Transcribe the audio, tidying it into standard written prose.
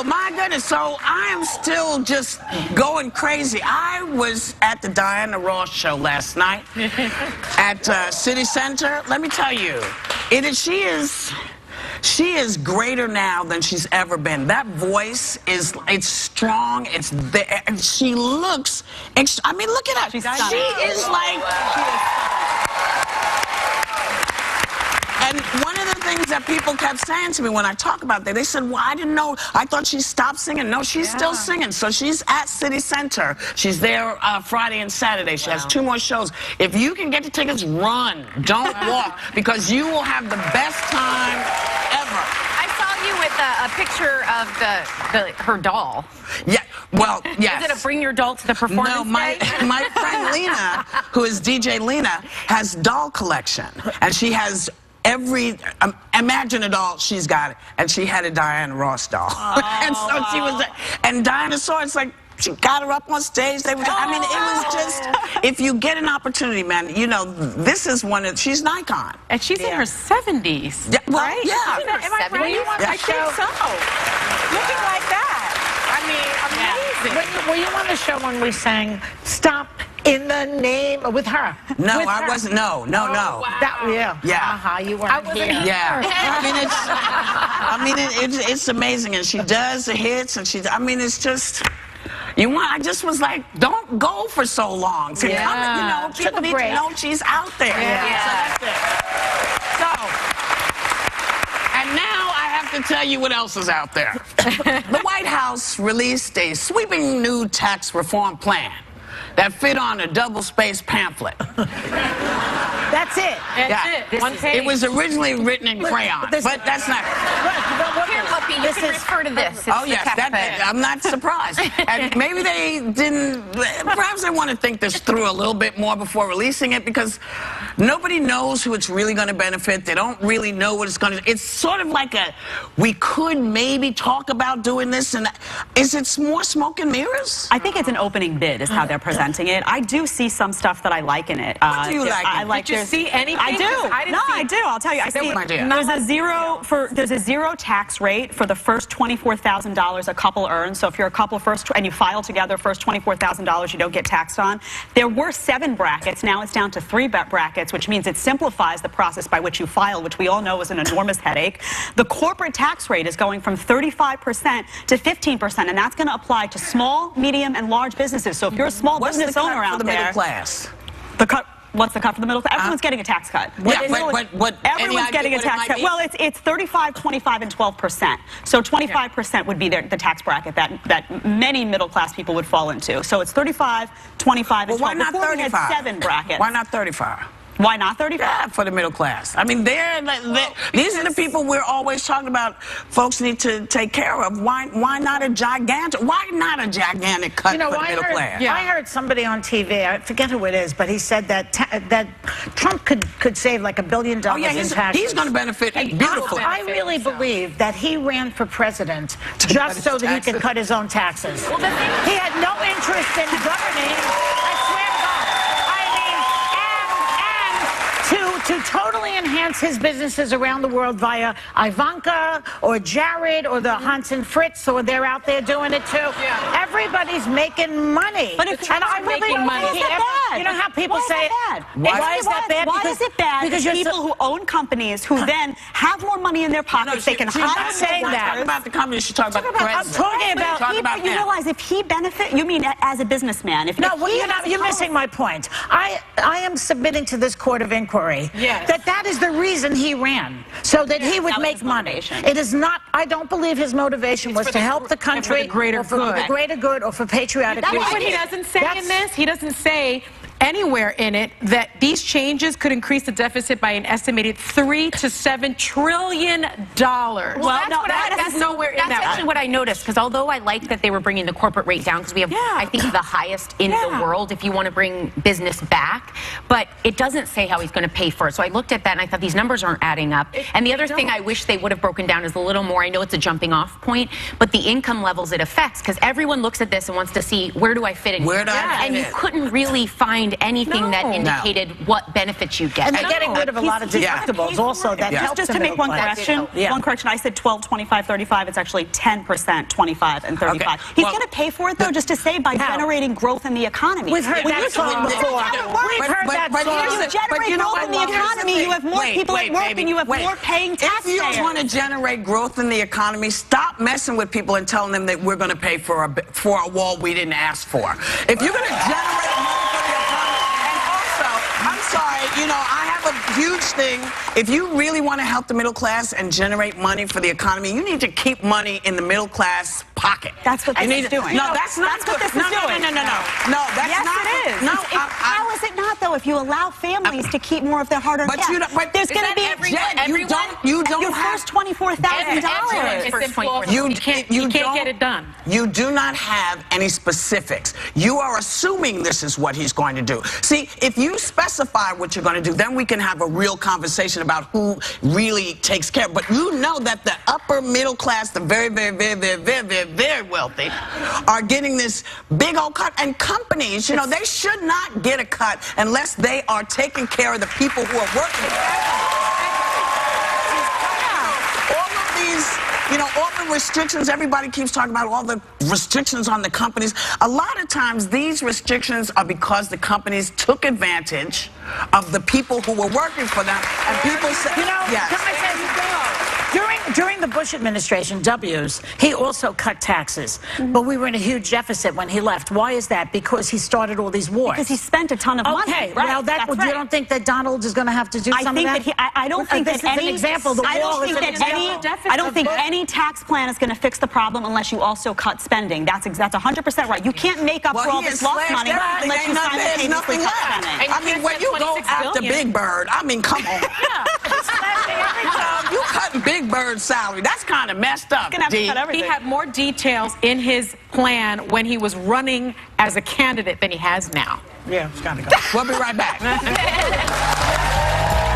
Oh, my goodness. So I am still just going crazy. I was at the Diana Ross show last night at City Center. Let me tell you, she is greater now than she's ever been. That voice it's strong, it's there, and she looks, I mean, look at her. She is like... And one of the things that people kept saying to me when I talk about that, they said, well, I didn't know, I thought she stopped singing. No, she's still singing. So she's at City Center. She's there Friday and Saturday. She has 2 more shows. If you can get the tickets, run. Don't walk, because you will have the best time ever. I saw you with a picture of her doll. Yeah, well, yes. Is it a bring your doll to the performance No, my friend Lena, who is DJ Lena, has doll collection. And she has every, imagine a doll, she's got it. And she had a Diana Ross doll. And so she was, and Diana saw it, it's like, she got her up on stage. I mean, it was just, if you get an opportunity, man, you know, this is one of, she's an icon. And she's in her 70s, yeah, well, right? Yeah. Am I right? I think so. Looking like that. I mean, amazing. Were you on the show when we sang Stop in the Name with her? No, with I wasn't. No. Wow. Yeah. You weren't here. Yeah. I mean, it's amazing, and she does the hits, and I mean, it's just... I just was like, don't go for so long. To come, you know, people need to know she's out there. So, and now I have to tell you what else is out there. The White House released a sweeping new tax reform plan that fit on a double-spaced pamphlet. That's it. That's it. One page. It was originally written in crayon, but that's not... Here, Whoopi, you can refer to this. It's yes, I'm not surprised. And maybe they didn't... Perhaps they want to think this through a little bit more before releasing it, because nobody knows who it's really going to benefit. They don't really know what it's going to... It's sort of like we could maybe talk about doing this, and is it more smoke and mirrors? I think it's an opening bid, is how they're presenting it. I do see some stuff that I like in it. What do you like? I like. Did you see anything? I do. I do. I'll tell you. I see. There's a zero tax rate for the first $24,000 a couple earns. So if you're a couple and you file together, first $24,000 you don't get taxed on. There were 7 brackets. Now it's down to 3 brackets, which means it simplifies the process by which you file, which we all know is an enormous headache. The corporate tax rate is going from 35% to 15%, and that's going to apply to small, medium, and large businesses. So if you're a small business owner out there, middle class? What's the cut for the middle class? Everyone's getting a tax cut. Everyone's getting a tax cut. Well, it's 35, 25, and 12%. So 25% would be the tax bracket that many middle class people would fall into. So it's 35, 25, and 12. Why not 35? We had 7 brackets. Why not 35? Why not 35? Yeah, for the middle class. I mean, these are the people we're always talking about. Folks need to take care of. Why not a gigantic cut for the middle class? I heard somebody on TV. I forget who it is, but he said that Trump could save like $1 billion in taxes. He's going to benefit beautifully. I really believe that he ran for president just so that he could cut his own taxes. Well, he had no interest in governing. I swear to God. To totally enhance his businesses around the world via Ivanka or Jared or the Hans and Fritz, or they're out there doing it too. Everybody's making money. But if Trump's making money, why is that bad? You know how people say, why is that bad? Why is it bad? Because people who own companies who then have more money in their pockets, they can hire saying that. Talk about the company. She's talking about the president. I'm talking about you realize if he benefit, you mean as a businessman. You're missing my point. I am submitting to this court of inquiry that is the reason he ran, so that he would make money. It is not. I don't believe his motivation was to help the country, for the greater good, or for patriotic reasons. That's what he doesn't say in this. He doesn't say anywhere in it that these changes could increase the deficit by an estimated $3 to $7 trillion. Well, that's nowhere in that. That's actually what I noticed, because although I like that they were bringing the corporate rate down, because we have, I think, the highest in the world if you want to bring business back, but it doesn't say how he's going to pay for it. So I looked at that and I thought these numbers aren't adding up. And the other thing I wish they would have broken down is a little more. I know it's a jumping off point, but the income levels it affects, because everyone looks at this and wants to see, where do I fit in? Where do I fit in? And you couldn't really find find anything that indicated what benefits you get. And they're getting rid of a lot of deductibles also that help Just the to make middle one class. correction, one correction, I said 12, 25, 35. It's actually 10%, 25, and 35. Okay. He's Well, going to pay for it, though, just to say by generating growth in the economy. We've heard that song before. We've heard that If song. you generate growth in the economy, you have more people at work and you have more paying taxpayers. If you want to generate growth in the economy, stop messing with people and telling them that we're going to pay for a wall we didn't ask for. If you're going to generate money for the economy, and also, I'm sorry, you know, I have a huge thing. If you really want to help the middle class and generate money for the economy, you need to keep money in the middle class pocket. That's what this is doing. No, that's not what this is doing. No, that's yes, not. Yes, it is. No, how is it not, though, if you allow families to keep more of their hard-earned cash? But there's going to be you don't your have first $24,000. You can't get it done. You do not have any specifics. You are assuming this is what he's going to do. See, if you specify what you're going to do, then we can have a real conversation about who really takes care. But you know that the upper middle class, the very, very, very, very, very, very, very wealthy, are getting this big old cut. And companies, you know, they should not get a cut unless they are taking care of the people who are working. All of these, you know, all the restrictions, everybody keeps talking about all the restrictions on the companies. A lot of times these restrictions are because the companies took advantage of the people who were working for them. And people say, You know, yes. can I say during the Bush administration, W's, he also cut taxes. But we were in a huge deficit when he left. Why is that? Because he started all these wars. Because he spent a ton of money. Okay, right? well, That's you don't think that Donald is going to have to do some of that? I don't think this that is an example. The I wall don't is think an that example. I don't think any tax plan is going to fix the problem unless you also cut spending. That's 100% right. You can't make up for all this lost money unless you simultaneously cut spending. I mean, when you go after Big Bird, I mean, come on. You cutting Big Bird's salary. That's kind of messed up. He had more details in his plan when he was running as a candidate than he has now. Yeah, it's got to go. We'll be right back.